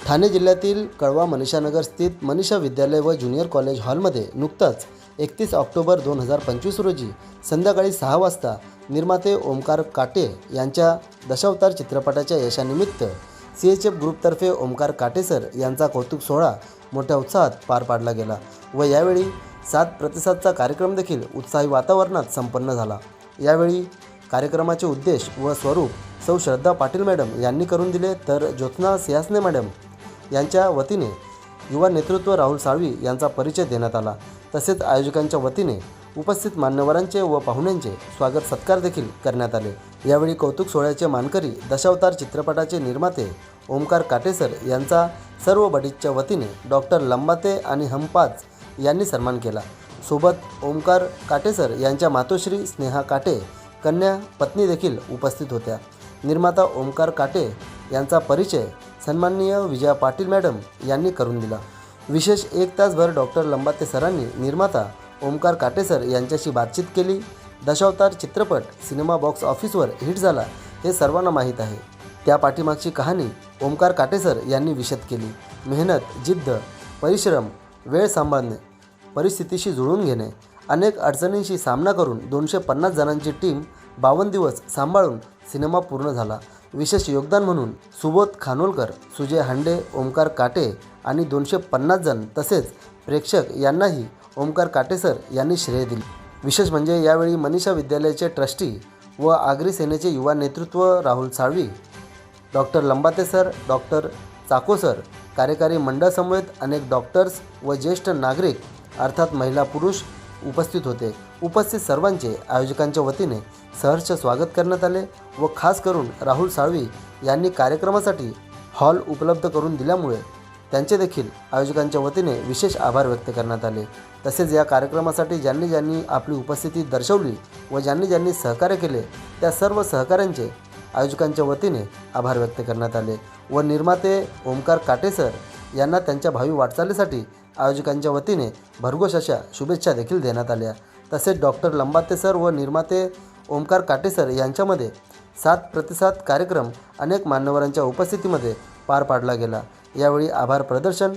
ठाणे जिल्ह्यातील कळवा मनीषानगर स्थित मनीषा विद्यालय व ज्युनियर कॉलेज हॉलमध्ये नुकताच 31 ऑक्टोबर 2025 रोजी संध्याकाळी 6 वाजता निर्माते ओमकार काटे यांच्या दशावतार चित्रपटाच्या यशानिमित्त CHF ग्रुपतर्फे ओमकार काटे सर यांचा कौतुक सोहळा मोठ्या उत्साहात पार पाडला गेला व यावेळी 7 प्रतिसादचा कार्यक्रम देखील उत्साही वातावरणात संपन्न झाला। यावेळी कार्यक्रमाचे उद्देश व स्वरूप सौ श्रद्धा पाटील मॅडम यांनी करून दिले, तर ज्योत्स्ना सिंहासने मॅडम यांच्या वतीने युवा नेतृत्व राहुल साळवी यांचा परिचय देण्यात आला। तसेच आयोजकांच्या वतीने उपस्थित मान्यवरांचे व पाहुण्यांचे स्वागत सत्कार देखील करण्यात आले। यावेळी कौतुक सोहळ्याचे मानकरी दशावतार चित्रपटाचे निर्माते ओमकार काटे सर यांचा सर्व बडीजच्या वतीने डॉक्टर लंबाते आणि हमपाज यांनी सन्मान केला। सोबत ओमकार काटे सर यांच्या मातोश्री स्नेहा काटे कन्या पत्नी देखील उपस्थित होत्या। निर्माता ओमकार काटे यांचा परिचय सन्माननीय विजया पाटील मॅडम यांनी करून दिला। विशेष 1 तासभर डॉक्टर लंबाते सरांनी निर्माता ओमकार काटे सर यांच्याशी बातचीत केली। दशावतार चित्रपट सिनेमा बॉक्स ऑफिसवर हिट झाला हे सर्वांना माहीत आहे। त्या पाठीमागची कहाणी ओमकार काटे सर यांनी विशद केली। मेहनत, जिद्द, परिश्रम, वेळ सांभाळणे, परिस्थितीशी जुळून घेणे, अनेक अडचणींशी सामना करून 250 जणांची टीम 52 दिवस सांभाळून सिनेमा पूर्ण झाला। विशेष योगदान म्हणून सुबोध खानोलकर, सुजय हांडे, ओमकार काटे आणि 250 जण तसेच प्रेक्षक यांनाही ओमकार काटे सर यांनी श्रेय दिले। विशेष म्हणजे यावेळी मनीषा विद्यालयाचे ट्रस्टी व आगरी सेनेचे युवा नेतृत्व Rahul Salvi, doctor Lambate sir, doctor Chacko sir, कार्यकारी मंडळ समवेत अनेक डॉक्टर्स व ज्येष्ठ नागरिक अर्थात महिला पुरुष उपस्थित होते। उपस्थित सर्वांचे आयोजकांच्या वतीने सहर्ष स्वागत करण्यात आले व खास करून राहुल साळवी यांनी कार्यक्रमासाठी हॉल उपलब्ध करून दिल्यामुळे त्यांचे देखील आयोजकांच्या वतीने विशेष आभार व्यक्त करण्यात आले। तसेच या कार्यक्रमासाठी ज्यांनी ज्यांनी आपली उपस्थिती दर्शवली व ज्यांनी ज्यांनी सहकार्य केले त्या सर्व सहकाऱ्यांचे आयोजकांच्या वतीने आभार व्यक्त करण्यात आले व निर्माते ओमकार काटे सर यांना त्यांच्या भावी वाटचालीसाठी आयोजकांच्या वतीने भरघोस अशा शुभेच्छा देखील देण्यात आल्या। तसेच डॉक्टर लंबाते सर व निर्माते ओमकार काटे सर यांच्यामध्ये 7 प्रतिसाद कार्यक्रम अनेक मान्यवरांच्या उपस्थितीमध्ये पार पाडला गेला। यावेळी आभार प्रदर्शन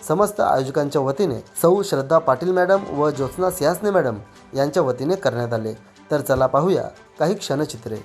समस्त आयोजकांच्या वतीने सौ श्रद्धा पाटील मॅडम व ज्योत्स्ना सिंहासने मॅडम यांच्या वतीने करण्यात आले। तर चला पाहूया काही क्षणचित्रे।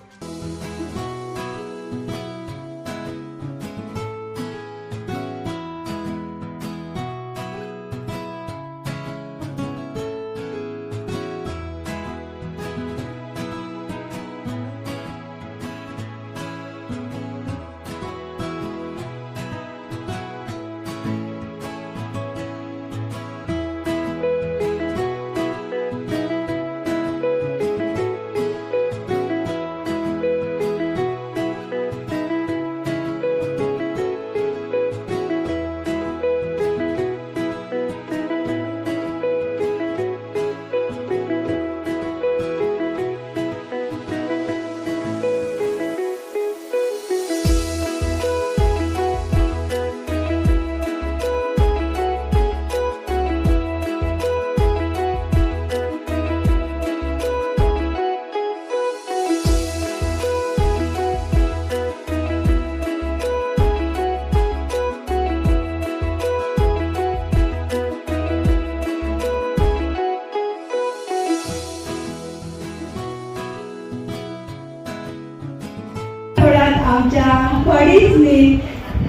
आमच्या वडीलनी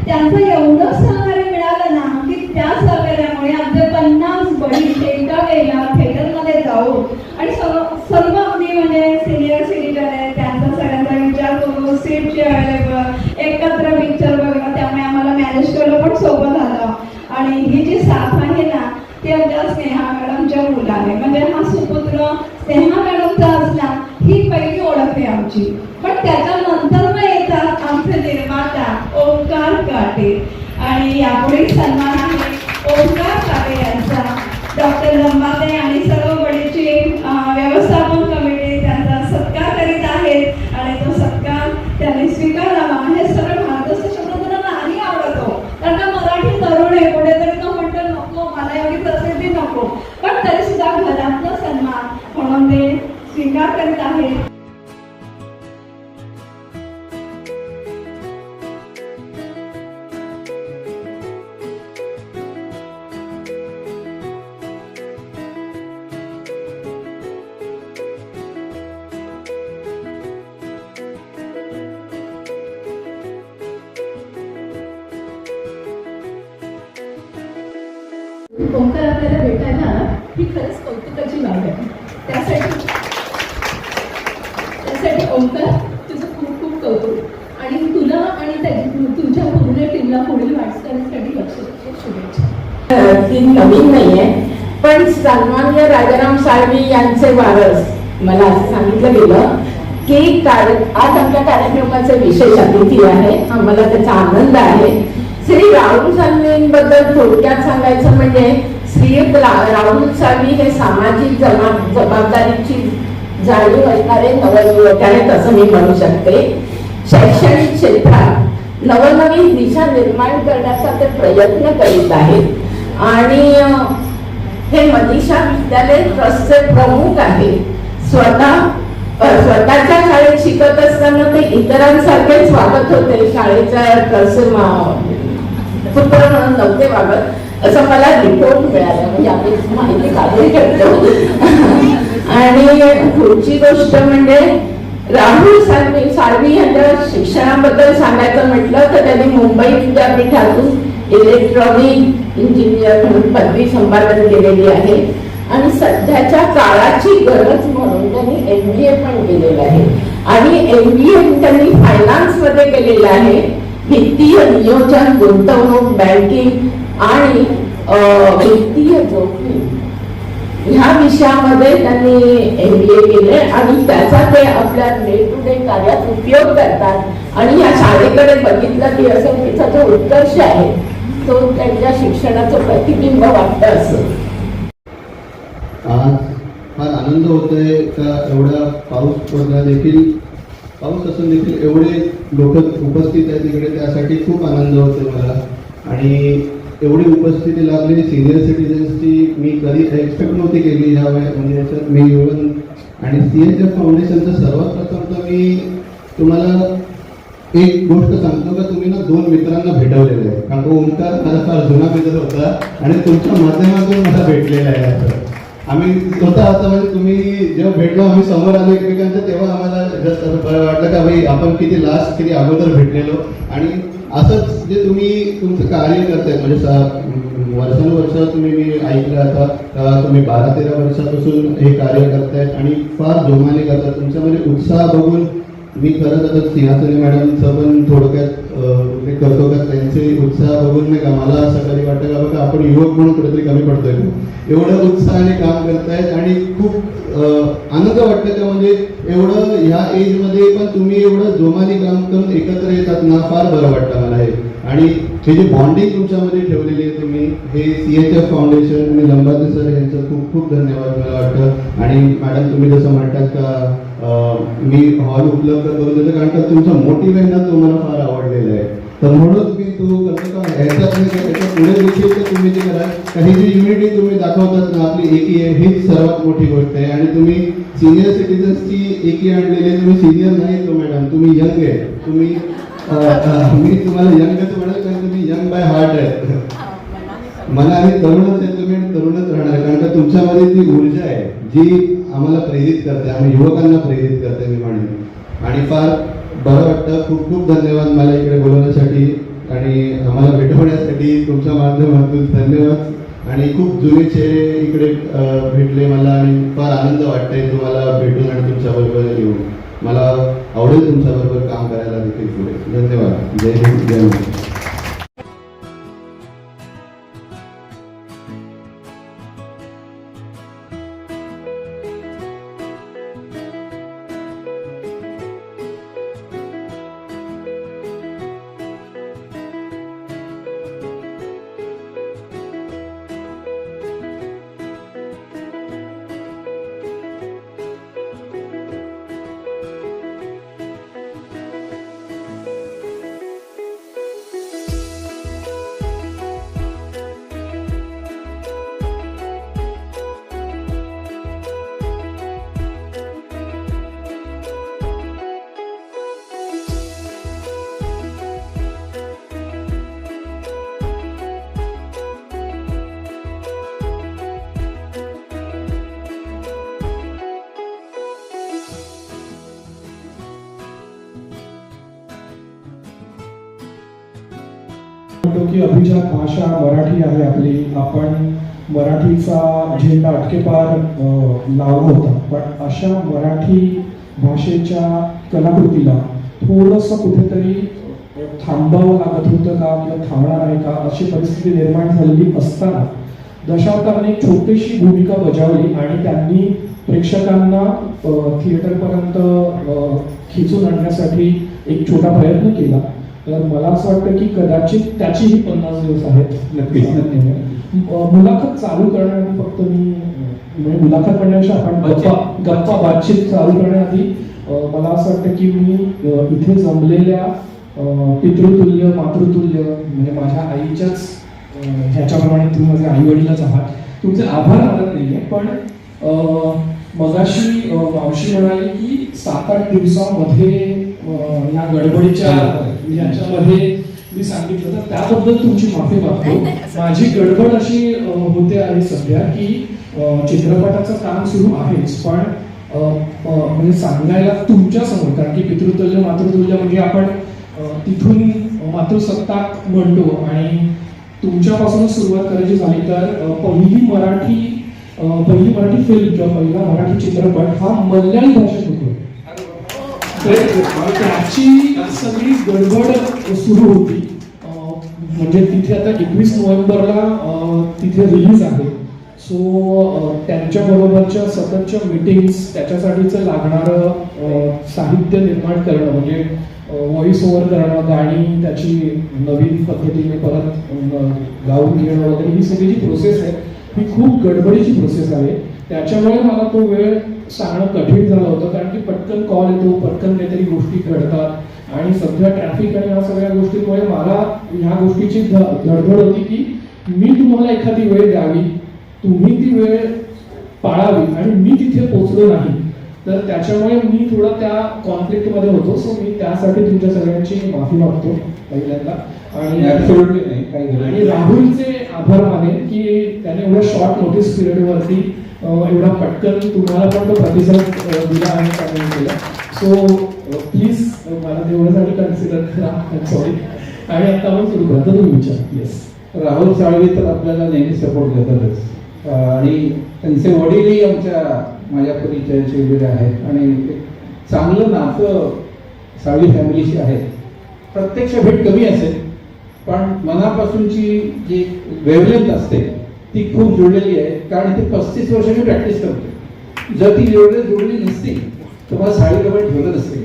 त्यांचं एवढं सहकार्य मिळालं ना की त्या सहकार्यामुळे आमचे 50 वडील एका वेळेला थिएटरमध्ये जाऊ आणि सर्व आम्ही म्हणजे सिनियर सिटीजन आहे त्यांचा सगळ्यांचा विचार करून सीटची अवेलेबल एकत्र पिक्चर बघणं, त्यामुळे आम्हाला मॅनेज करणं पण सोपं झालं। आणि ही जी साथ आहे ना ती आमच्या स्नेहा मॅडमच्या मुलाने म्हणजे हा सुपुत्र स्नेहा मॅडमचा असला ही पहिली ओळख आहे आमची। पण त्याच्यानंतर मग येतात आमचे निर्माता ओमकार काटे आणि यापुढे सन्मान आहे ओमकार काटे यांचा। डॉक्टर लंबाते आणि सर्व बडीची व्यवस्थापन कमिटी त्यांचा सत्कार करीत आहेत आणि तो सत्कार त्यांनी स्वीकारावा। हे सर्व भारताचे शब्द त्यांना नाही आवडतो कारण का मराठी तरुण आहे, कुठेतरी तो म्हणतो नको मला एवढी प्रसिद्धी नको, पण तरी सुद्धा घरातला सन्मान म्हणून ते स्वीकार करीत आहेत। ओंकार आपल्याला भेटायला आला ही खरंच कौतुकाची बाब आहे. त्यासाठी ओंकार तुझं खूप खूप कौतुक आणि तुला आणि तुझ्या पूर्ण टीमला पुढील वाटचालीसाठी लक्ष शुभेच्छा. ती नवीन नाहीये, पण सन्माननीय राजाराम साळवी यांचे वारस मला असं सांगितलं गेलं की आज आमच्या कार्यक्रमाचे विशेष अतिथी आहे. आम्हाला त्याचा आनंद आहे. श्री राहुल साळवींबद्दल थोडक्यात सांगायचं म्हणजे श्री राहुल साळवी हे सामाजिक जबाबदारीची जाणीव असणारे नवयुवक आहेत असं मी म्हणू शकते. शैक्षणिक क्षेत्रात नवनवीन दिशा निर्माण करण्याचा ते प्रयत्न करीत आहेत आणि हे मनीषा विद्यालय ट्रस्टचे प्रमुख आहेत. स्वतःच्या शाळेत शिकत असताना ते इतरांसारखेच वागत होते. शाळेच्या ट्रस्ट पुत्र म्हणून नव्हते वागत असं मला रिपोर्ट मिळाला. म्हणजे आपण माहिती काढून ठेवतो. आणि पुढची गोष्ट म्हणजे राहुल साळवी यांच्या शिक्षणाबद्दल सांगायचं म्हटलं तर त्यांनी मुंबई विद्यापीठातून इलेक्ट्रॉनिक इंजिनियर म्हणून पदवी संपादन केलेली आहे आणि सध्याच्या काळाची गरज म्हणून त्यांनी MBA पण केलेलं आहे आणि MBA त्यांनी फायनान्स मध्ये केलेलं आहे. वित्तीय नियोजन, गुंतवणूक, बँकिंग आणि वित्तीय जोखीम ह्या विषयामध्ये त्यांनी MBA केले आणि त्याचा ते आपल्या डे टू डे कार्यात उपयोग करतात आणि या शाळेकडे बघितलं की असं त्याचा जो उत्कर्ष आहे तो त्यांच्या शिक्षणाचं प्रतिबिंब वाटतं असं. आज फार आनंद होतोय का एवढा पाऊस पडला देखील, पाऊस असून देखील एवढे लोक उपस्थित आहेत तिकडे, त्यासाठी खूप आनंद होतो मला. आणि एवढी उपस्थिती लाभली सिनियर सिटीजन्सची मी कधी एक्सपेक्ट नव्हती केली ह्या म्हणजे याच्यात मी इव्हन. आणि CHF फाउंडेशनचं सर्वात प्रथम तर मी तुम्हाला एक गोष्ट सांगतो का तुम्ही ना 2 मित्रांना भेटवलेलं आहे. कारण ओंकार माझा फार जुना मित्र होता आणि तुमच्या माध्यमातून मला भेटलेला आहे. असं आम्ही स्वतः आता म्हणजे तुम्ही जेव्हा भेटलो आम्ही समोर आलो एकमेकांच्या तेव्हा आम्हाला जस्ट असं बरं वाटलं का भाई आपण किती अगोदर भेटलेलो. आणि असंच जे तुम्ही तुमचं कार्य करताय म्हणजे वर्षानुवर्ष तुम्ही मी ऐकलं आता तुम्ही 12-13 वर्षापासून हे कार्य करतायत आणि फार जोमाने करतात. तुमच्यामध्ये उत्साह बघून मी खरंच आता सिंहासने मॅडमचं पण थोडक्यात करतो का त्यांचे उत्साह बघून नाही का मला असं कधी वाटतं का बघा आपण युवक म्हणून कुठेतरी कमी पडतोय. एवढं उत्साहाने काम करतायत आणि खूप आनंद वाटतं का म्हणजे एवढं ह्या एजमध्ये पण तुम्ही एवढं जोमाने काम करून एकत्र येतात ना, फार बरं वाटतं मला हे. आणि हे जे बॉन्डिंग तुमच्यामध्ये ठेवलेली आहे तुम्ही, हे CHF फाउंडेशन आणि लंबाते सर यांचं खूप खूप धन्यवाद मला वाटतं. आणि मॅडम तुम्ही जसं म्हणतात का मी हॉल उपलब्ध करून देतो कारण का तुमचं मोटिव्ह आहे ना तो मला फार आवडलेलं आहे. तर म्हणून मी तो करतो का ह्याच्यात नाही का त्याच्या पुढे देखील तर तुम्ही जे करा काही जी युनिटी तुम्ही दाखवतात ना आपली एकी आहे हीच सर्वात मोठी गोष्ट आहे. आणि तुम्ही सिनियर सिटीजन्सची एकी आणलेली आहे. तुम्ही सिनियर नाही तो मॅडम, तुम्ही यंग आहे. तुम्ही मी तुम्हाला यंगच म्हणाल कारण तुम्ही यंग बाय हार्ट आहे. मनाने तरुणच आहे तुम्ही आणि तरुणच राहणार कारण का तुमच्यामध्ये ती ऊर्जा आहे जी आम्हाला प्रेरित करते, आम्ही युवकांना प्रेरित करते मी म्हणेन. आणि फार बरं वाटतं. खूप खूप धन्यवाद मला इकडे बोलवण्यासाठी आणि आम्हाला भेटवण्यासाठी तुमच्या माध्यमातून धन्यवाद. आणि खूप जुने चेहरे इकडे भेटले मला आणि फार आनंद वाटतंय तुम्हाला भेटून आणि तुमच्याबरोबर येऊन. मला आवडेल तुमच्याबरोबर काम करायला देखील पुढे. धन्यवाद. जय हिंद, जय महाराष्ट्र. की अभिजात भाषा मराठी आहे आपली. आपण मराठीचा झेंडा अटकेपार लावला होता, पण अशा मराठी भाषेच्या कलाकृतीला थोडंसं कुठेतरी थांबावं लागत होतं का किंवा थांबणार आहे का अशी परिस्थिती निर्माण झालेली असताना दशावतारांनी एक छोटीशी भूमिका बजावली आणि त्यांनी प्रेक्षकांना थिएटरपर्यंत खिचून आणण्यासाठी एक छोटा प्रयत्न केला. तर मला असं वाटतं की कदाचित त्याचीही 50 दिवस आहेत. नक्कीच. मुलाखत चालू करण्याआधी फक्त मी म्हणजे मुलाखत करण्यापेक्षा आपण गप्पा बातचीत चालू करण्याआधी मला असं वाटतं की मी इथे जमलेल्या पितृतुल्य मातृतुल्य म्हणजे माझ्या आईच्याच ह्याच्याप्रमाणे तुम्ही माझे आई वडीलच आहात, तुमचे आभार मानत नाहीये. पण मगाशी मावशी म्हणाली की 7-8 दिवसामध्ये या गडबडीच्या याच्यामध्ये मी सांगितलं, तर त्याबद्दल तुमची माफी मागतो. माझी गडबड अशी होते आहे सध्या की चित्रपटाचं काम सुरू आहेच, पण म्हणजे सांगायला तुमच्या समोर, कारण की पितृतुल्य मातृतुल्य म्हणजे आपण तिथून मातृसत्ताक म्हणतो आणि तुमच्यापासूनच सुरुवात करायची झाली तर पहिली मराठी फिल्म किंवा पहिला मराठी चित्रपट हा मल्याळी भाषेत होतो. त्याची सगळी गडबड सुरू होती. म्हणजे तिथे आता 21 नोव्हेंबरला तिथे रिलीज आहे. सो त्यांच्याबरोबरच्या सततच्या मीटिंग्स, त्याच्यासाठीचं लागणारं साहित्य निर्माण करणं म्हणजे व्हॉइस ओव्हर करणं, गाणी त्याची नवीन पद्धतीने परत गाऊन घेणं वगैरे, ही सगळी जी प्रोसेस आहे ही खूप गडबडीची प्रोसेस आहे. त्याच्यामुळे मला तो वेळ सांगणं कठीण झालं होतं, कारण की पटकन कॉल येतो, पटकन काहीतरी गोष्टी घडतात आणि सध्या ट्रॅफिक आणि ह्या सगळ्या गोष्टींमुळे मला ह्या गोष्टीची धडधड होती की मी तुम्हाला एखादी वेळ द्यावी, तुम्ही ती वेळ पाळावी आणि मी तिथे पोहोचलो नाही, तर त्याच्यामुळे मी थोडा त्या कॉन्फ्लिक्टमध्ये होतो. सो मी त्यासाठी तुमच्या सगळ्यांची माफी मागतो पहिल्यांदा. आणि राहुलचे आभार मानेन की त्याने एवढ्या शॉर्ट नोटीस पिरियडवरती एवढा पटकन तुम्हाला पण तो प्रतिसाद दिला आणि सादर केला. सो प्लीज मला तेवढ्यासाठी कन्सिडर करा. सॉरी. आणि आता आपण सुरू करा, तर तुम्ही विचार. येस. राहुल साळवी तर आपल्याला नेहमी सपोर्ट देतातच आणि त्यांचे वडीलही माझ्या परिचयाचे वगैरे आहेत आणि चांगलं नातं साळवी फॅमिलीशी आहे. प्रत्यक्ष भेट कमी असेल पण मनापासूनची जी वेवलेंथ असते ती खूप जुळलेली आहे, कारण इथे 35 वर्ष मी प्रॅक्टिस करतो. जर ती वेवलेंथ जुळली नसती तर मला साळीजवळ ठेवलं नसते.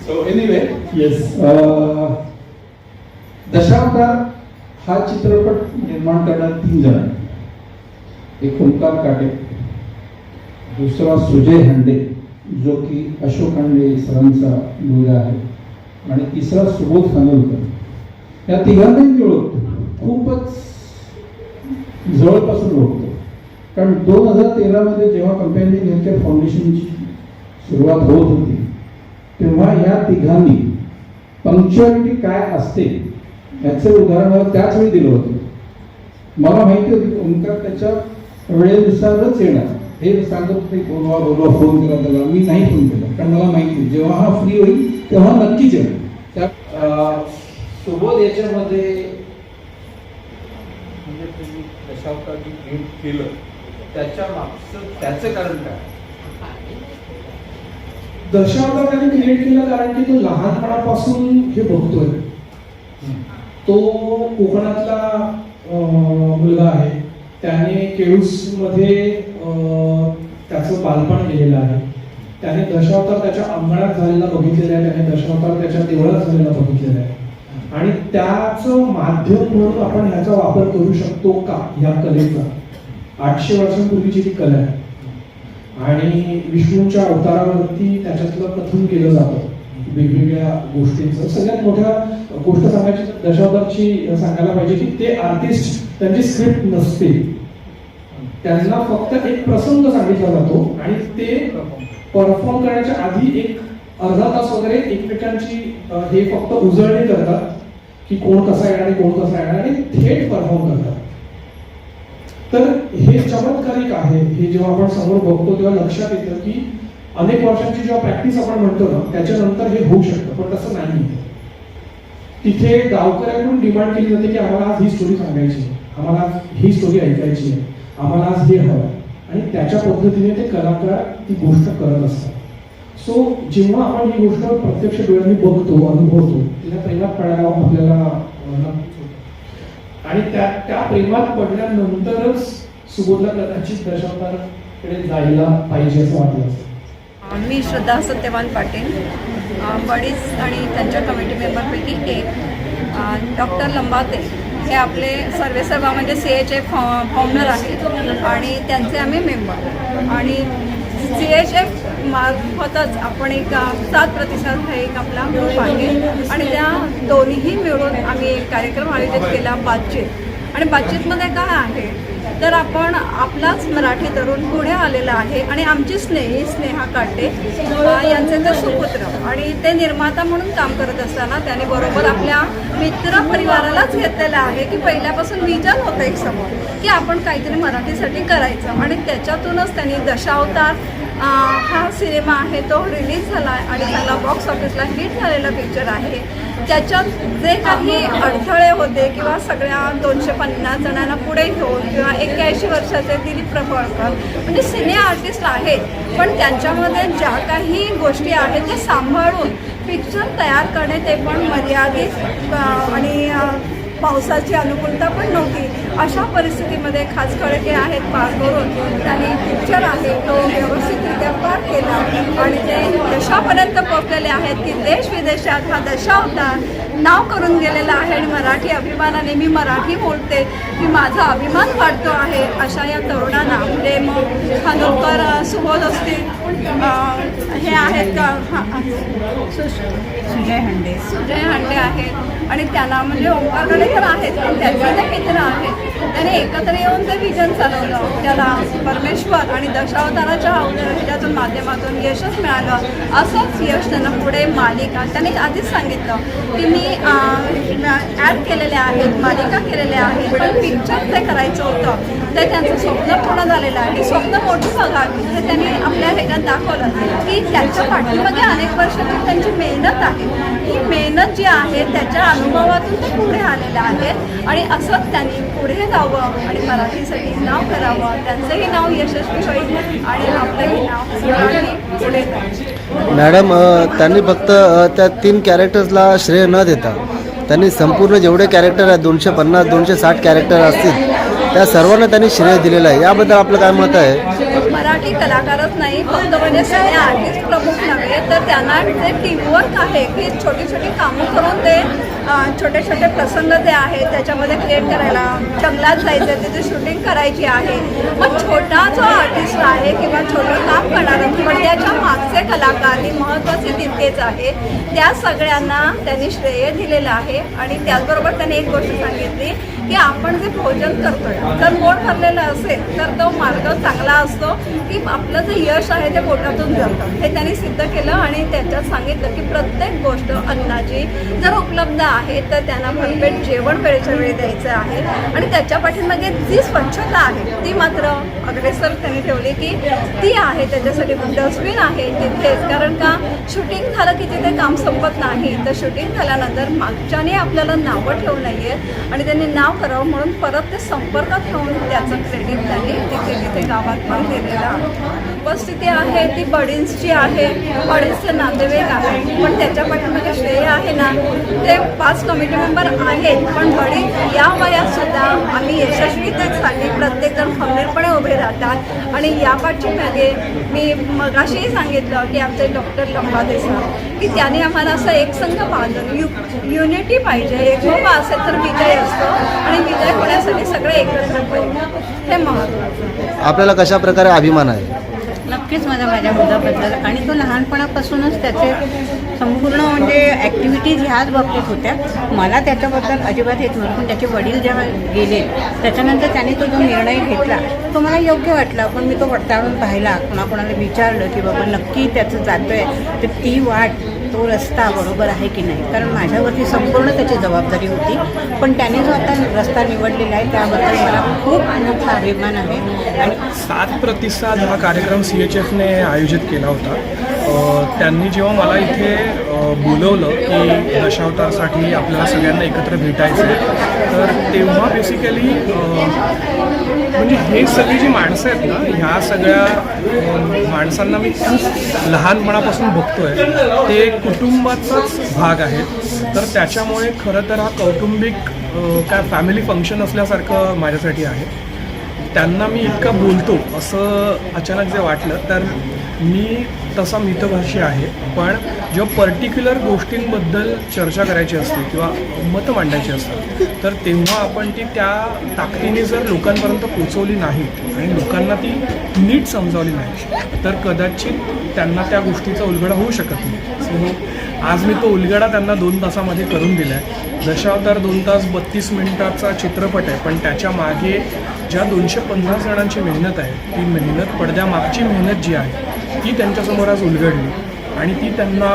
So anyway, yes. दशावतार हा चित्रपट निर्माण करणारे 3 जण आहेत. एक ओंकार काटे, दुसरा सुजय हांडे जो की अशोक हांडे सरांचा मुलगा आहे, आणि तिसरा सुबोध खानोलकर. या तिघांनाही मी ओळखतो, खूपच जवळपासून ओळखतो. कारण 2013 जेव्हा कंपेनियन हेल्थकेअर फाउंडेशनची सुरुवात होत होती तेव्हा या तिघांनी पंक्च्युअलिटी काय असते याचं उदाहरण मला त्याच वेळी दिलं होतं. मला माहिती होती ओंकार त्याच्या वेळेनुसारच येणार, हे सांगत होते बोलवा फोन करा त्याला. मी नाही फोन केला, कारण मला माहिती जेव्हा हा फ्री होईल तेव्हा नक्कीच येईल. त्या सुबोध याच्यामध्ये म्हणजे तुम्ही दशावताराची भेट केलं त्याच्या मागचं त्याचं कारण काय? दशावतार त्याने क्रिएट केलं कारण की तो लहानपणापासून हे बघतोय. तो कोकणातला मुलगा आहे, त्याने केळूसमध्ये त्याचं बालपण केलेलं आहे. त्याने दशावतार त्याच्या अंगणात झालेला बघितलेला आहे, त्याने दशावतार त्याच्या देवळात झालेला बघितलेला आहे. आणि त्याचं माध्यम म्हणून आपण ह्याचा वापर करू शकतो का ह्या कलेचा? 800 वर्षांपूर्वीची ती कला आहे आणि विष्णूच्या अवतारावरती त्याच्यातलं कथन केलं जातं वेगवेगळ्या गोष्टींचं. सगळ्यात मोठ्या गोष्ट सांगायची तर दशावतारची सांगायला पाहिजे की ते आर्टिस्ट, त्यांची स्क्रिप्ट नसते, त्यांना फक्त एक प्रसंग सांगितला जातो आणि ते परफॉर्म करण्याच्या आधी एक अर्धा तास वगैरे एकमेकांची हे फक्त उजळणी करतात की कोण कसा येणार आणि कोण कसा येणार आणि थेट परफॉर्म करतात. तर हे चमत्कारिक आहे. हे जेव्हा आपण समोर बघतो तेव्हा लक्षात येतं की अनेक वर्षांची जेव्हा प्रॅक्टिस आपण म्हणतो ना त्याच्यानंतर हे होऊ शकतं, पण तसं नाही. तिथे गावकऱ्यांकडून डिमांड केली जाते की आम्हाला आज ही स्टोरी सांगायची आहे, आम्हाला आज ही स्टोरी ऐकायची आहे, आम्हाला आज हे हवं, आणि त्याच्या पद्धतीने ते कलाकार ती गोष्ट करत असतात. सो जेव्हा आपण ही गोष्ट प्रत्यक्ष डोळ्यांनी बघतो, अनुभवतो, तिला प्रेमात पडायला आपल्याला नक्कीच होतं. आणि त्या प्रेमात पडल्यानंतरच सुबोधला कदाचित दशावताराकडे जायला पाहिजे असं वाटलं असेल. मी श्रद्धा सत्यवान पाटील, बडीज आणि त्यांच्या कमिटी मेंबरपैकी एक. डॉक्टर लंबाते हे आपले सर्वेसर्वा म्हणजे CHA फाउंडर आहेत आणि त्यांचे आम्ही मेंबर. आणि CHA मार्फतच आपण एक 7 प्रतिसाद हा एक आपला ग्रुप आहे आणि त्या दोन्हीही मिळून आम्ही एक कार्यक्रम आयोजित केला, बातचीत. आणि बातचीतमध्ये काय आहे तर आपण आपलाच मराठी तरुण पुढे आलेला आहे आणि आमची स्नेही स्नेहा काटे यांचे ते सुपुत्र आणि ते निर्माता म्हणून काम करत असताना त्यांनी बरोबर आपल्या मित्र परिवारालाच घेतलेलं आहे की पहिल्यापासून विजन होतं एक समोर की आपण काहीतरी मराठीसाठी करायचं. आणि त्याच्यातूनच त्यांनी दशावतार हा सिनेमा आहे तो रिलीज झाला आहे आणि चांगला बॉक्स ऑफिसला हिट झालेला पिक्चर आहे. त्याच्यात जे काही अडथळे होते किंवा सगळ्या 250 जणांना पुढे घेऊन किंवा 81 वर्षाचे दिलीप प्रभावळकर म्हणजे सिने आर्टिस्ट आहेत, पण त्यांच्यामध्ये ज्या काही गोष्टी आहेत ते सांभाळून पिक्चर तयार करणे ते पण मर्यादित आणि पावसाची अनुकूलता पण नव्हती. अशा परिस्थितीमध्ये खास खळगे आहेत पार करून त्यांनी पिक्चर आहे तो व्यवस्थितरित्या पार केला आणि ते यशापर्यंत पोहोचलेले आहेत की देश विदेशात हा दशावतार नाव करून गेलेला आहे. आणि मराठी अभिमानाने मी मराठी बोलते की माझा अभिमान वाटतो आहे. अशा या तरुणांना म्हणजे मग खानोलकर सुबोध असतील, हे आहेत सुजय हंडे आहेत आणि त्यांना म्हणजे ओंकार गडेकर आहेत पण त्यांचे ते मित्र आहेत. त्याने एकत्र येऊन ते विजन चालवलं, त्याला परमेश्वर आणि दशावताराच्या ह्याच्यातून माध्यमातून यशच मिळालं. असंच यश त्यांना पुढे मालिका त्याने आधीच सांगितलं की मी ॲड केलेल्या आहेत, मालिका केलेल्या आहेत, पण पिक्चर ते करायचं होतं ते त्यांचं स्वप्न पूर्ण झालेलं आहे. स्वप्न मोठं बघावी हे त्यांनी आपल्या ह्याच्यात दाखवलं की त्यांच्या पाठीमध्ये अनेक वर्षाची त्यांची मेहनत आहे. ही मेहनत जी आहे त्याच्या अनुभवातून ते पुढे आलेले आहेत आणि असंच त्यांनी पुढे जावं आणि मराठीसाठी नाव करावं, त्यांचंही नाव यशस्वी होईल आणि आपलंही नाव मराठी पुढे जाईल. मॅडम, त्यांनी फक्त त्या 3 कॅरेक्टर्सला श्रेय न देता त्यांनी संपूर्ण जेवढे कॅरेक्टर आहेत 250 260 कॅरेक्टर असतील त्या सर्वांना त्यांनी श्रेय दिलेलं आहे. याबद्दल आपलं काय मत आहे? मराठी कलाकारच नाही फक्त म्हणजे सिने आर्टिस्ट प्रमुख नव्हे तर त्यांना जे टीमवर्क आहे की छोटी छोटी कामं करून ते छोटे छोटे प्रसंग जे आहेत त्याच्यामध्ये क्रिएट करायला, जंगलात जायचं तिथे शूटिंग करायची आहे. मग छोटा जो आर्टिस्ट आहे किंवा छोटं काम करणारं पण त्याच्या मागचे कलाकार ही महत्त्वाचे तितकेच आहे. त्या सगळ्यांना त्यांनी श्रेय दिलेलं आहे. आणि त्याचबरोबर त्यांनी एक गोष्ट सांगितली की आपण जे भोजन करतोय जर पोट भरलेलं असेल तर तो मार्ग चांगला असतो की आपलं जे यश आहे ते पोटातून जातं. हे त्यांनी सिद्ध केलं आणि त्याच्यात सांगितलं की प्रत्येक गोष्ट अन्नाची जर उपलब्ध आहे तर त्यांना भरपेट जेवण वेळेच्या वेळी द्यायचं आहे. आणि त्याच्या पाठीमागे जी स्वच्छता आहे ती मात्र अग्रेसर त्यांनी ठेवली की ती आहे. त्याच्यासाठी डस्टबिन आहे तिथेच, कारण का शूटिंग झालं की तिथे काम संपत नाही तर शूटिंग झाल्यानंतर मागच्याने आपल्याला नावं ठेवू नये आणि त्यांनी नाव करावं म्हणून परत ते संपर्कात ठेवून त्याचं क्रेडिट त्यांनी तिथे तिथे गावात पण दिलेलं आहे. उपस्थिती आहे ती बडींसची आहे, बडींसचे नातेवाईक आहे पण त्याच्या पाठीमागे श्रेय आहे ना ते 5 कमिटी मेंबर आहेत. पण बडींस या वयात सुद्धा आम्ही यशस्वीतेसाठी प्रत्येकजण खंबीरपणे उभे राहतात. आणि या पाठीमागे मी मगाशीही सांगितलं की आमचे डॉक्टर लंबाते सर की त्याने आम्हाला असं एकसंघ बांधून युनिटी पाहिजे, एकोपा असेल तर विजय असतो आणि विजय होण्यासाठी सगळे एकत्र पाहिजे, हे महत्त्वाचं. आपल्याला कशा प्रकारे अभिमान आहे? नक्कीच माझ्या मुलाबद्दल आणि तो लहानपणापासूनच त्याचे संपूर्ण म्हणजे ॲक्टिव्हिटीज ह्याच बाबतीत होत्या. मला त्याच्याबद्दल अजिबात येत नव्हतं पण त्याचे वडील जेव्हा गेले त्याच्यानंतर त्याने तो जो निर्णय घेतला तो मला योग्य वाटला. पण मी तो पडताळून पाहिला, कोणाकोणाला विचारलं की बाबा नक्की त्याचं जातो आहे तर ती वाट तो रस्ता बरोबर आहे की नाही, कारण माझ्यावरती संपूर्ण त्याची जबाबदारी होती. पण त्याने जो आता रस्ता निवडलेला आहे त्याबद्दल मला खूप मोठा अभिमान आहे. आणि 7 प्रतिसाद हा कार्यक्रम CHFने आयोजित केला होता त्यांनी जेव्हा मला इथे बोलवलं की दशावतारसाठी आपल्याला सगळ्यांना एकत्र भेटायचं आहे, तर तेव्हा बेसिकली म्हणजे हे सगळी जी माणसं आहेत ना, ह्या सगळ्या माणसांना मी खूप लहानपणापासून बघतोय. ते कुटुंबाचाच भाग आहेत. तर त्याच्यामुळे खरं तर हा कौटुंबिक काय फॅमिली फंक्शन असल्यासारखं माझ्यासाठी आहे. त्यांना मी इतका बोलतो असं अचानक जे वाटलं, तर मी तसा मितभाषी आहे. पण जेव्हा पर्टिक्युलर गोष्टींबद्दल चर्चा करायची असते किंवा मतं मांडायची असतात, तर तेव्हा आपण ती त्या ताकदीने जर लोकांपर्यंत पोचवली नाही आणि लोकांना ती नीट समजावली नाही, तर कदाचित त्यांना त्या गोष्टीचा उलगडा होऊ शकत नाही. सो आज मी तो उलगडा त्यांना 2 तासामध्ये करून दिला आहे. दशावतार 2 तास 32 मिनिटाचा चित्रपट आहे, पण त्याच्या मागे ज्या 250 जणांची मेहनत आहे, ती मेहनत, पडद्यामागची मेहनत जी आहे, ती त्यांच्यासमोर आज उलगडली आणि ती त्यांना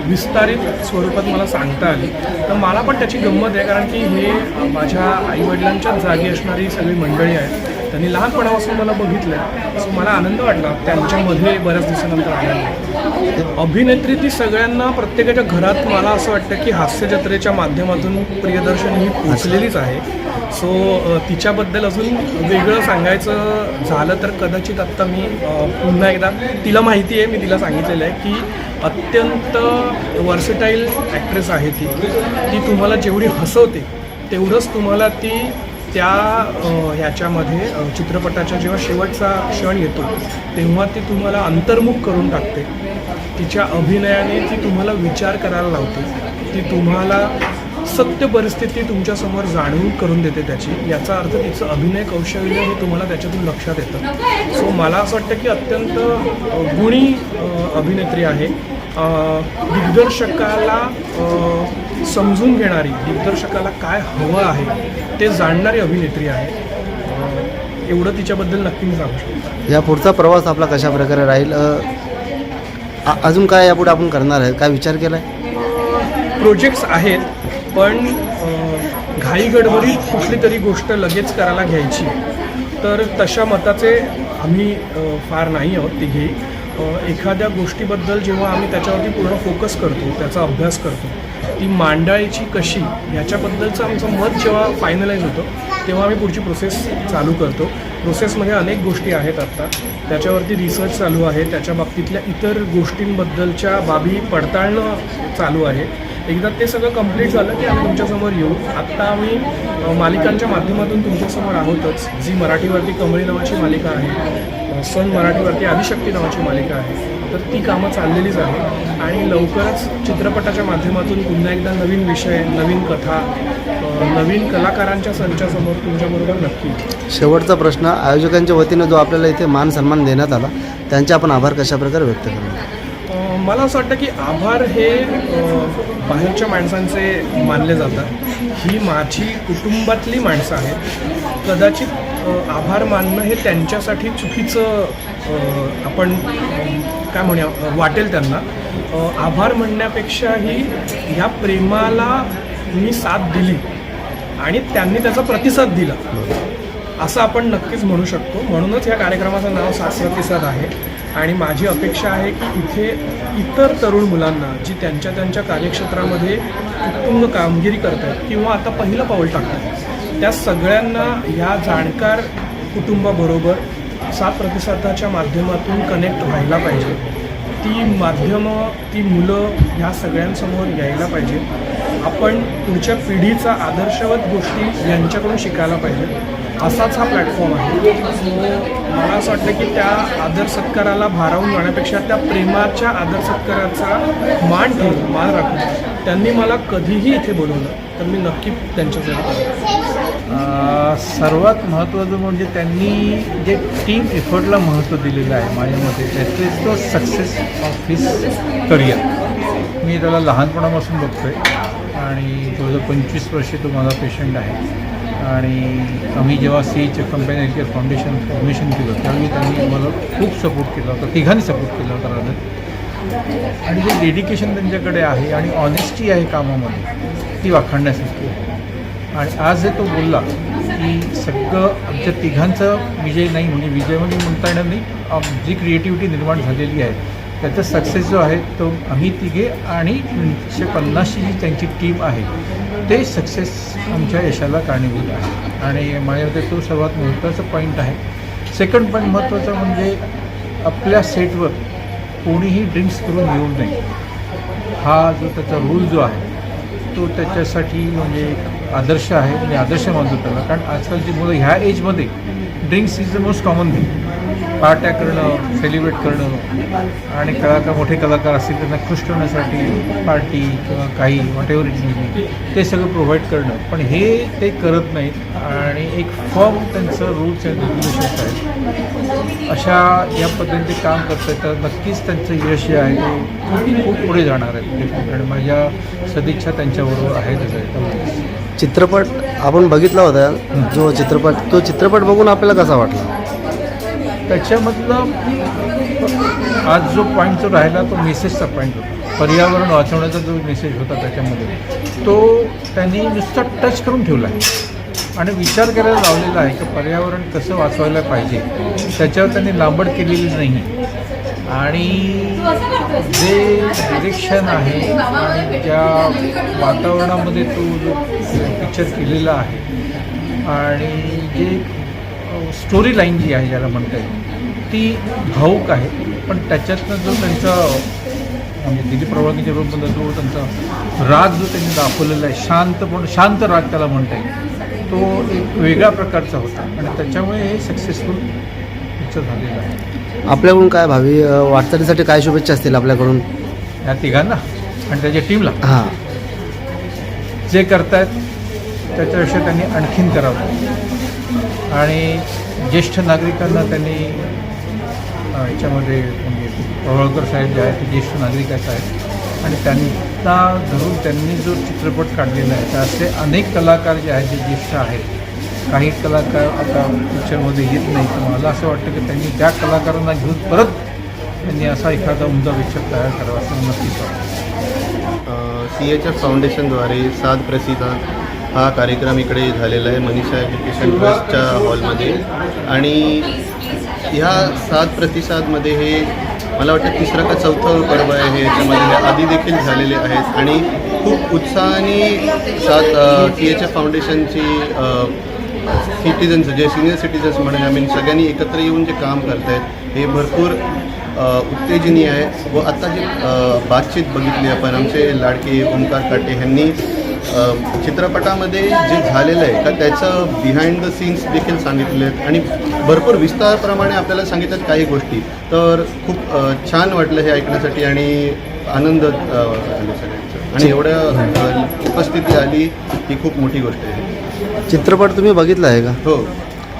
विस्तारित स्वरूपात मला सांगता आली. तर मला पण त्याची गंमत आहे, कारण की हे माझ्या आईवडिलांच्याच जागी असणारी सगळी मंडळी आहेत. त्यांनी लहानपणापासून मला बघितलं आहे. सो मला आनंद वाटला त्यांच्यामध्ये बऱ्याच दिवसानंतर आनंद. अभिनेत्री ती सगळ्यांना प्रत्येकाच्या घरात मला असं वाटतं की हास्य जत्रेच्या माध्यमातून प्रियदर्शनी ही पोचलेलीच आहे. सो तिच्याबद्दल अजून वेगळं सांगायचं झालं तर कदाचित आत्ता मी पुन्हा एकदा, तिला माहिती आहे, मी तिला सांगितलेलं आहे की अत्यंत वर्सेटाईल ॲक्ट्रेस आहे ती तुम्हाला जेवढी हसवते तेवढंच तुम्हाला ती त्या ह्याच्यामध्ये चित्रपटाच्या जेव्हा शेवटचा क्षण येतो तेव्हा ती तुम्हाला अंतर्मुख करून टाकते. तिच्या अभिनयाने ती तुम्हाला विचार करायला लावते. ती तुम्हाला सत्य परिस्थिती तुमच्यासमोर जाणून करून देते त्याची. याचा अर्थ तिचं अभिनय कौशल्य हे तुम्हाला त्याच्यातून लक्षात येतं. सो मला असं वाटतं की अत्यंत गुणी अभिनेत्री आहे. दिग्दर्शकाला समजून घेणारी, दिग्दर्शकाला काय हवं आहे ते जाणणारी अभिनेत्री आहे. एवढं तिच्याबद्दल नक्की मी सांगू शकतो. या पुढचा प्रवास आपला कशा प्रकारे राहील, अजून काय यापुढे आपण करणार आहे, काय विचार केला आहे? प्रोजेक्ट्स आहेत, पण घाईगडबडीत कुठली तरी गोष्ट लगेच करायला घ्यायची, तर तशा मताचे आम्ही फार नाही आहोत तिघेही. एखाद्या गोष्टीबद्दल जेव्हा आम्ही त्याच्यावरती पूर्ण फोकस करतो, त्याचा अभ्यास करतो, ती मांडायची कशी याच्याबद्दलचं आमचं मत जेव्हा फायनलाईज होतं तेव्हा आम्ही पुढची प्रोसेस चालू करतो. प्रोसेसमध्ये अनेक गोष्टी आहेत आत्ता, त्याच्यावरती रिसर्च चालू आहे, त्याच्या बाबतीतल्या इतर गोष्टींबद्दलच्या बाबी पडताळणं चालू आहे. एकदा ते सगळं कंप्लीट झालं की आम्ही तुमच्यासमोर येऊ. आत्ता आम्ही मालिकांच्या माध्यमातून तुमच्यासमोर आहोतच. जी मराठीवरती कमळी नावाची मालिका आहे, सन मराठीवरती आदिशक्ती नावाची मालिका आहे, तर ती कामं चाललेलीच आहे. आणि लवकरच चित्रपटाच्या माध्यमातून पुन्हा एकदा नवीन विषय, नवीन कथा, नवीन कलाकारांच्या संचासमोर तुमच्याबरोबर नक्की. शेवटचा प्रश्न, आयोजकांच्या वतीनं जो आपल्याला इथे मान सन्मान देण्यात आला त्यांचे आपण आभार कशाप्रकारे व्यक्त करणार? मला असं वाटतं की आभार हे बाहेरच्या माणसांचे मानले जातात. ही माझी कुटुंबातली माणसं आहेत. कदाचित आभार मानणं हे त्यांच्यासाठी चुकीचं आपण काय म्हणूया वाटेल त्यांना. आभार म्हणण्यापेक्षाही ह्या प्रेमाला मी साथ दिली आणि त्यांनी त्याचा प्रतिसाद दिला असं आपण नक्कीच म्हणू शकतो. म्हणूनच या कार्यक्रमाचं नाव साथ प्रतिसाद आहे. आणि माझी अपेक्षा आहे की इथे इतर तरुण मुलांना जी त्यांच्या त्यांच्या कार्यक्षेत्रामध्ये उत्तुंग कामगिरी करत आहेत किंवा आता पहिलं पाऊल टाकतात, त्या सगळ्यांना ह्या जाणकार कुटुंबाबरोबर साथ प्रतिसादाच्या माध्यमातून कनेक्ट व्हायला पाहिजे. ती माध्यमं, ती मुलं ह्या सगळ्यांसमोर यायला पाहिजे. आपण पुढच्या पिढीचा आदर्शवत गोष्टी यांच्याकडून शिकायला पाहिजे. असाच हा प्लॅटफॉर्म आहे. मला असं वाटतं की त्या आदर सत्काराला भारावून जाण्यापेक्षा त्या प्रेमाच्या आदर सत्काराचा मान ठेवून, मान राखून त्यांनी मला कधीही इथे बोलवलं तर मी नक्की त्यांच्यासाठी. सर्वात महत्त्वाचं म्हणजे त्यांनी जे टीम एफर्टला महत्त्व दिलेलं आहे माझ्या मते, त्याचे तो सक्सेस ऑफ हिज करिअर. मी त्याला लहानपणापासून बघतो आहे आणि 2025 वर्षे तो माझा पेशंट आहे. आणि आम्ही जेव्हा CH campaign healthcare foundation formation केलं त्यावेळी त्यांनी मला खूप सपोर्ट केला होता, तिघांनी सपोर्ट केला होता राहत. आणि जे डेडिकेशन त्यांच्याकडे आहे आणि ऑनेस्टी आहे कामामध्ये ती वाखाणण्यासारखी आहे. आणि आज जे तो बोलला की सगळं आमच्या तिघांचं विजय नाही, म्हणजे विजय म्हणजे म्हणता येणार नाही, जी क्रिएटिव्हिटी निर्माण झालेली आहे त्याचा सक्सेस जो आहे तो आम्ही तिघे आणि 150ची जी त्यांची टीम आहे ते सक्सेस आमच्या यशाला कारणीभूत आहे आणि माझ्या मते तो सर्वात महत्त्वाचा पॉईंट आहे. सेकंड पॉईंट महत्त्वाचा म्हणजे आपल्या सेटवर कोणीही ड्रिंक्स करून येऊ नये हा जो त्याचा रूल जो आहे तो त्याच्यासाठी म्हणजे एक आदर्श आहे. मी आदर्श मानतो त्याला, कारण आजकालची मुलं ह्या एजमध्ये drinks is the most common thing. पार्ट्या करणं, सेलिब्रेट करणं आणि मोठे कलाकार असतील त्यांना खुश ठेवण्यासाठी पार्टी किंवा काही व्हॉटेवर इट ते सगळं प्रोव्हाइड करणं, पण हे ते करत नाहीत आणि एक फॉर्म त्यांचं रूल्स अँड रेग्युलेशन्स आहेत. अशा या पद्धतीने काम करतात तर नक्कीच त्यांचं यश जे आहे ते खूप पुढे जाणार आहे आणि माझ्या सदिच्छा त्यांच्याबरोबर आहेत. चित्रपट आपण बघितला होता जो चित्रपट, तो चित्रपट बघून आपल्याला कसा वाटला? त्याच्यामधला आज जो पॉईंट जो राहिला तो मेसेजचा पॉईंट होता. पर्यावरण वाचवण्याचा जो मेसेज होता त्याच्यामध्ये तो त्यांनी नुसता टच करून ठेवला आहे आणि विचार करायला लावलेला आहे की पर्यावरण कसं वाचवायला पाहिजे त्याच्यावर त्यांनी लांबड केलेली नाही. आणि जे डिरेक्शन आहे आणि ज्या वातावरणामध्ये तो जो पिक्चर केलेला आहे आणि जे स्टोरी लाईन जी आहे ज्याला म्हणता येईल ती भावूक आहे, पण त्याच्यातनं जो त्यांचा म्हणजे दिलीप प्रभावकीच्या रूपमध्ये जो त्यांचा राग जो त्यांनी दाखवलेला आहे, शांत राग त्याला म्हणता येईल, तो एक वेगळ्या प्रकारचा होता आणि त्याच्यामुळे हे सक्सेसफुल पिक्चर झालेलं आहे. आपल्याकडून काय भावी वाटचालीसाठी काय शुभेच्छा असतील आपल्याकडून या तिघांना आणि त्याच्या टीमला? हां, जे करतायत त्याच्याविषयी त्यांनी आणखीन करावं आणि ज्येष्ठ नागरिकांना त्यांनी याच्यामध्ये म्हणजे पवळकर साहेब जे आहेत ते ज्येष्ठ नागरिकच आहेत आणि त्यांना धरून त्यांनी जो चित्रपट काढलेला आहे तर असे अनेक कलाकार जे आहेत जे ज्येष्ठ आहेत. काही कलाकार आता पिक्चरमध्ये येत नाही, तर मला असं वाटतं की त्यांनी त्या कलाकारांना घेऊन परत त्यांनी असा एखादा उमदा पिक्चर तयार करावा असं नक्कीच वाटतं. CHF फाउंडेशनद्वारे 7 प्रतिसाद हा कार्यक्रम इकडे झालेला आहे मनीषा एज्युकेशन ट्रस्टच्या हॉलमध्ये आणि ह्या 7 प्रतिसादमध्ये हे मला वाटतं 3रं का 4थं पर्व आहे हे. याच्यामध्ये हे आधी देखील झालेले आहेत आणि खूप उत्साहाने CHF फाउंडेशनची सिटिझन्स जे सिनियर सिटिझन्स म्हणून आम्ही सगळ्यांनी एकत्र येऊन जे काम करत आहेत हे भरपूर उत्तेजनीय आहे. व आत्ता जे बातचीत बघितली आपण आमचे लाडके ओमकार काटे ह्यांनी चित्रपटामध्ये जे झालेलं आहे का त्याचं बिहाइंड द सीन्स देखील सांगितले आहेत आणि भरपूर विस्तारप्रमाणे आपल्याला सांगितलं काही गोष्टी. तर खूप छान वाटलं हे ऐकण्यासाठी आणि आनंद झाला सगळ्यांचं आणि एवढ्या उपस्थिती आली ही खूप मोठी गोष्ट आहे. चित्रपट तुम्ही बघितला आहे का? हो,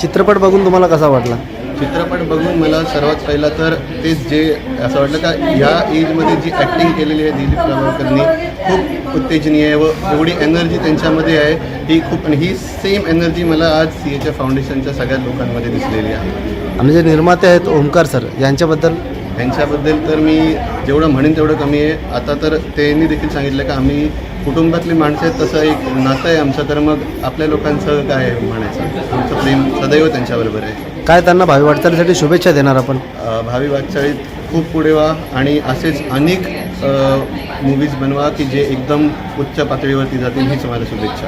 चित्रपट बघून तुम्हाला कसा वाटला? चित्रपट बघून मला सर्वात पहिला तर तेच जे असं वाटलं का ह्या एजमध्ये जी ॲक्टिंग केलेली आहे दिलीप प्रभावकरनी खूप उत्तेजनीय आहे व एवढी एनर्जी त्यांच्यामध्ये आहे ही खूप. आणि ही सेम एनर्जी मला आज CHF फाउंडेशनच्या सगळ्या लोकांमध्ये दिसलेली आहे. आणि जे निर्माते आहेत ओमकार सर यांच्याबद्दल तर मी जेवढं म्हणेन तेवढं कमी आहे. आता तर त्यांनी देखील सांगितलं का आम्ही कुटुंबातली माणसं आहेत तसं एक नातं आहे आमचं, तर मग आपल्या लोकांचं काय म्हणायचं, आमचं प्रेम सदैव त्यांच्याबरोबर आहे. काय त्यांना भावी वाटचालीसाठी शुभेच्छा देणार आपण? भावी वाटचालीत खूप पुढे व्हा आणि असेच अनेक मूवीज बनवा की जे एकदम उच्च पातळीवरती जातील हीच मला शुभेच्छा.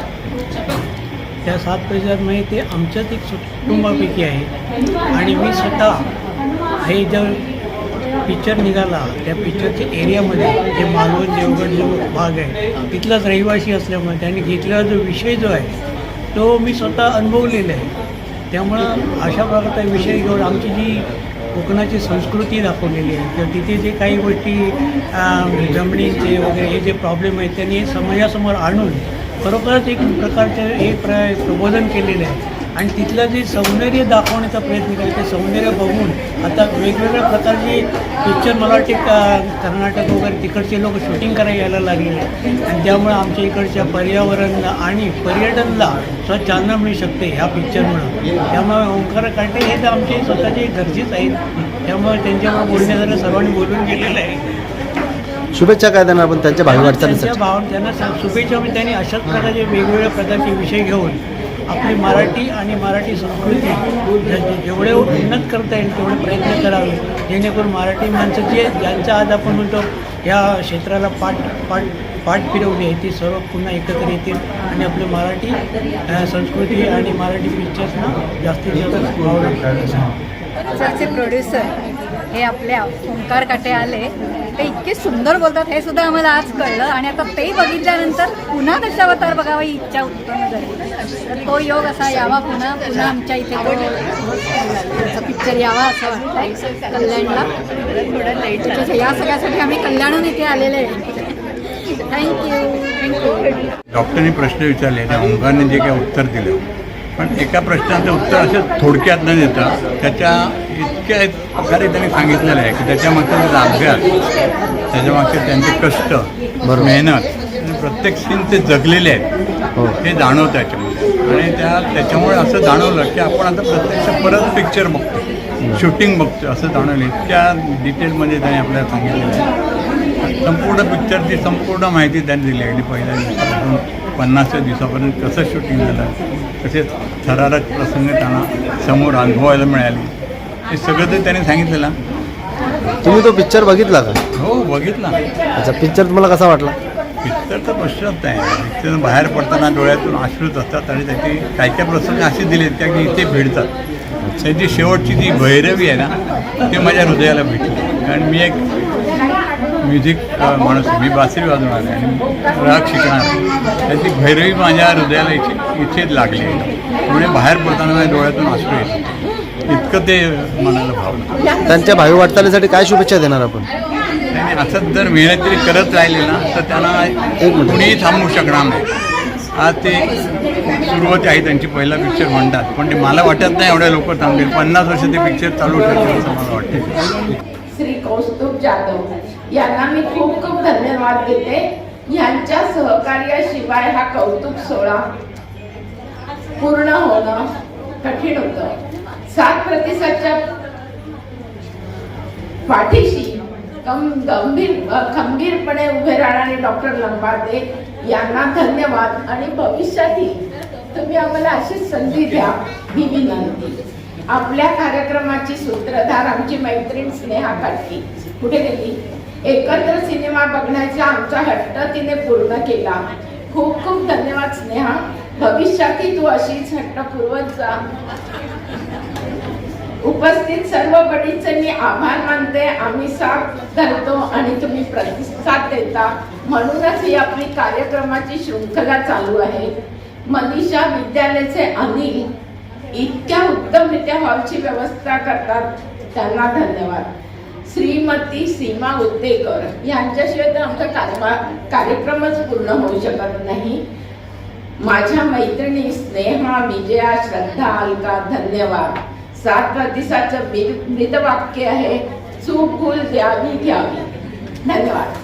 त्या 7 प्रतिसादमध्ये ते आमच्याच एक कुटुंबापैकी आहे आणि मी स्वतः हे जर पिक्चर निघाला त्या पिक्चरच्या एरियामध्ये जे मालवण देवगड जो भाग आहे तिथलाच रहिवासी असल्यामुळे त्यांनी घेतलेला जो विषय जो आहे तो मी स्वतः अनुभवलेला आहे. त्यामुळं अशा प्रकारचा विषय घेऊन आमची जी कोकणाची संस्कृती दाखवलेली आहे किंवा तिथे जे काही गोष्टी जमिनीचे वगैरे हे जे प्रॉब्लेम आहेत त्यांनी हे समाजासमोर आणून खरोखरच एक प्रकारचे हे प्रबोधन केलेलं आहे आणि तिथलं जे सौंदर्य दाखवण्याचा प्रयत्न केला ते सौंदर्य बघून आता वेगवेगळ्या प्रकारचे पिक्चर मला वाटते कर्नाटक वगैरे तिकडचे लोक शूटिंग करायला यायला लागलेले आहेत आणि त्यामुळे आमच्या इकडच्या पर्यावरण आणि पर्यटनला स्वतः चालना मिळू शकते ह्या पिक्चरमुळं. त्यामुळे ओंकार काटे हे तर आमचे स्वतःचे घरचेच आहेत, त्यामुळे त्यांच्यामुळे बोलण्यासाठी सर्वांनी बोलून गेलेलं आहे. शुभेच्छा काय देणार आपण त्यांच्या भावी वाटचालीसाठी? त्यांना शुभेच्छा म्हणजे त्यांनी अशाच प्रकारचे वेगवेगळ्या प्रकारचे विषय घेऊन आपली मराठी आणि मराठी संस्कृती जेवढे उन्नत करता येईल तेवढे प्रयत्न करावे, जेणेकरून मराठी माणसं ज्यांचा आज आपण म्हणतो या क्षेत्राला पाठ फिरवली आहे ती सर्व पुन्हा एकत्र येतील आणि आपली मराठी संस्कृती आणि मराठी पिक्चर्सना जास्तीत जास्त वाव लागतात. पिक्चरचे प्रोड्युसर हे आपल्या ओंकार काटे आले, ते इतके सुंदर बोलतात हे सुद्धा आम्हाला आज कळलं आणि आता ते बघितल्यानंतर पुन्हा दशावतार बघावा ही इच्छा उत्पन्न झाली. तर तो योग असा यावा पुन्हा आमच्या इथे तो पिक्चर यावा असं वाटतंय कल्याणला. या सगळ्यासाठी आम्ही कल्याणहून इथे आलेले आहे. थँक्यू. डॉक्टरनी प्रश्न विचारले त्या ओंकारने जे काही उत्तर दिलं, पण एका प्रश्नाचं उत्तर असं थोडक्यात न देता त्याच्या इतक्या प्रकारे त्यांनी सांगितलेलं आहे की त्याच्यामागचा त्याचा अभ्यास, त्याच्यामागचे त्यांचे कष्ट, मेहनत आणि प्रत्येक सीन ते जगलेले आहेत हे जाणवतं त्याच्यामध्ये. आणि त्याच्यामुळे असं जाणवलं की आपण आता प्रत्यक्ष परत पिक्चर बघतो, शूटिंग बघतो असं जाणवलं. इतक्या डिटेलमध्ये त्यांनी आपल्याला सांगितलेलं आहे. संपूर्ण पिक्चरची संपूर्ण माहिती त्यांनी दिली आहे. पहिल्या दिवसापासून 50व्या दिवसापर्यंत कसं शूटिंग झालं, कसे थरारक प्रसंग त्यांना समोर अनुभवायला मिळाले, हे सगळं ते त्यांनी सांगितलेलं. तुम्ही तो पिक्चर बघितला का? हो, बघितला. अच्छा, पिक्चर तुम्हाला कसा वाटला? पिक्चरचा प्रश्नच नाही. पिक्चर बाहेर पडताना डोळ्यातून अश्रूच असतात आणि त्याची काही प्रसंग असे दिलेत त्या की इथे भिडतात. त्याची शेवटची जी भैरवी आहे ना, ते माझ्या हृदयाला भेटली. कारण मी एक म्युझिक माणूस, मी बासरी वाजवणार आहे आणि राग शिकणार. त्याची भैरवी माझ्या हृदयाला इथेच लागली. त्यामुळे बाहेर पडताना माझ्या डोळ्यातून अश्रू येते, इतकं ते मनाला भावलं. त्यांच्या भावी वाटचालीसाठी काय शुभेच्छा देणार आपण? आणि असंच जर मेहनत तरी करत राहिले ना तर त्यांना कुणीही थांबवू शकणार नाही. आज ते सुरुवाती आहे त्यांची, पहिला पिक्चर म्हणतात, पण ते मला वाटत नाही एवढ्या लोक थांबतील. 50 वर्ष ते पिक्चर चालू ठेवतील असं मला वाटतं. श्री कौस्तुभ जाधव यांना मी खूप खूप धन्यवाद देते. यांच्या सहकार्याशिवाय हा कौतुक सोहळा पूर्ण होणं कठीण होतं. 7 प्रतिसादच्या पाठीशी खंबीरपणे उभे राहणारे डॉक्टर लंबाते यांना धन्यवाद. आणि भविष्यातही तुम्ही आम्हाला अशीच संधी द्या ही विनंती. आपल्या कार्यक्रमाची सूत्रधार आमची मैत्रीण स्नेहा काटकी कुठे गेली? एकत्र सिनेमा बघण्याचा आमचा हट्ट तिने पूर्ण केला. खूप खूप धन्यवाद स्नेहा. भविष्यातही तू अशीच हट्ट पुरवत जा. उपस्थित सर्व बडीचे मी आभार मानते. आम्ही साथ धरतो आणि तुम्ही प्रतिसाद देता, म्हणूनच ही आपली कार्यक्रमाची शृंखला चालू आहे. मनीषा विद्यालयाचे अनिल इतक्या उत्तमरित्या हॉलची व्यवस्था करतात, त्यांना धन्यवाद. श्रीमती सीमा उत्तेकर यांच्याशिवाय तर आमचा कार्यक्रमच पूर्ण होऊ शकत नाही. माझ्या मैत्रिणी स्नेहा, विजया, श्रद्धा, अलका धन्यवाद. 7 प्रतिसादचं ब्रीद वाक्य आहे, चूक भूल द्यावी घ्यावी. धन्यवाद.